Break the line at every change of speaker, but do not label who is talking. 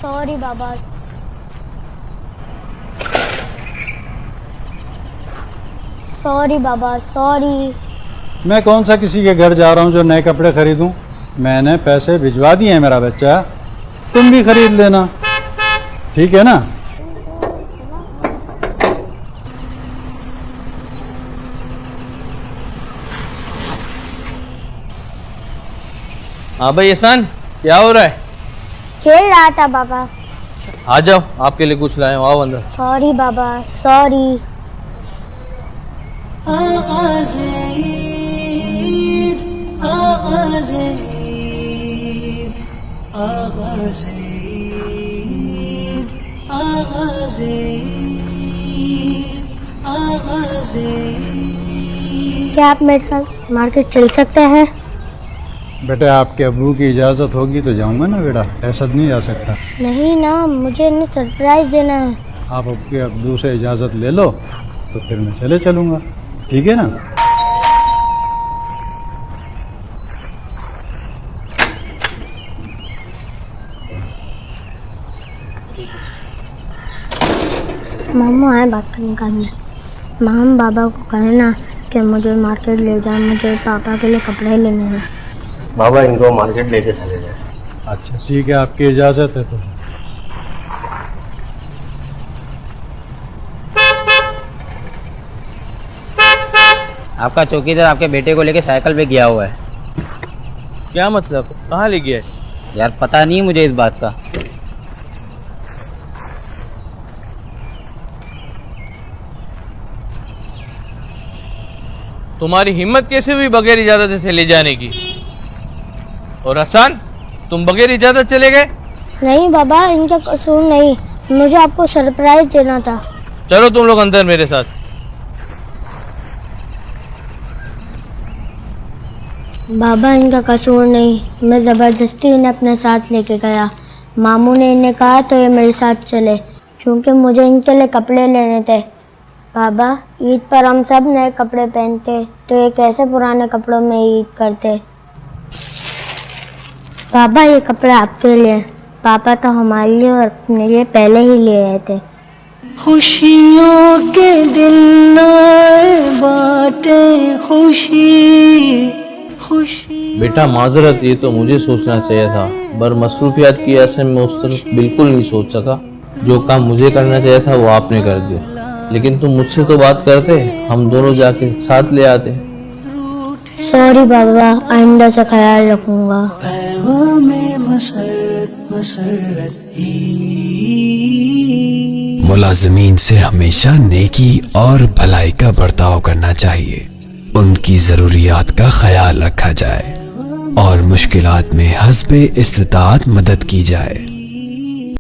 Sorry बाबा। Sorry बाबा, sorry.
मैं कौन सा किसी के घर जा रहा हूँ जो नए कपड़े खरीदूं? मैंने पैसे भिजवा दिए हैं मेरा बच्चा, तुम भी खरीद लेना, ठीक है ना?
हाँ भाई एहसान, क्या हो रहा है?
खेल रहा था बाबा।
आ जाओ, आपके लिए कुछ लाए, आओ अंदर।
सॉरी बाबा, सॉरी। क्या आप मेरे साथ मार्केट चल सकते हैं?
बेटा आपके अब्बू की इजाज़त होगी तो जाऊंगा ना बेटा, ऐसा नहीं जा सकता।
नहीं ना, मुझे इन्हें सरप्राइज देना है।
आप आपके अब्बू से इजाज़त ले लो तो फिर मैं चले चलूँगा, ठीक है ना?
मामू आए बात करने का अंदर। माम बाबा को कहना कि मुझे मार्केट ले जाए, मुझे पापा के लिए कपड़े लेने हैं।
बाबा इनको मार्केट लेके चले जाए।
अच्छा ठीक है, आपकी इजाज़त है तो।
आपका चौकीदार आपके बेटे को लेके साइकिल पे गया हुआ है।
क्या मतलब, कहाँ ले गया?
यार पता नहीं मुझे इस बात का।
तुम्हारी हिम्मत कैसे हुई बगैर इजाजत से ले जाने की? और हसन, तुम बगैर इजाजत चले गए?
नहीं बाबा, इनका कसूर नहीं, मुझे आपको सरप्राइज देना था।
चलो तुम लोग अंदर मेरे साथ।
बाबा इनका कसूर नहीं, मैं ज़बरदस्ती इन्हें अपने साथ लेके गया। मामू ने इन्हें कहा तो ये मेरे साथ चले, क्योंकि मुझे इनके लिए कपड़े लेने थे। बाबा, ईद पर हम सब नए कपड़े पहनते, तो ये कैसे पुराने कपड़ों में ईद करते? बाबा ये कपड़े आपके लिए, पापा तो हमारे लिए और अपने लिए पहले ही ले आए थे।
खुशियों के दिन आए बाटे खुशी खुशी।
बेटा माजरत, ये तो मुझे सोचना चाहिए था, पर मसरूफियात की वजह से मैं उस तरफ बिल्कुल नहीं सोच सका। जो काम मुझे करना चाहिए था वो आपने कर दिया, लेकिन तुम मुझसे तो बात करते, हम दोनों जाके साथ ले आते।
सॉरी बाबा, आइंदा से ख्याल रखूंगा।
मुलाजिमीन से हमेशा नेकी और भलाई का बर्ताव करना चाहिए, उनकी ज़रूरियात का ख्याल रखा जाए और मुश्किलात में हस्बे इस्तिताअत मदद की जाए।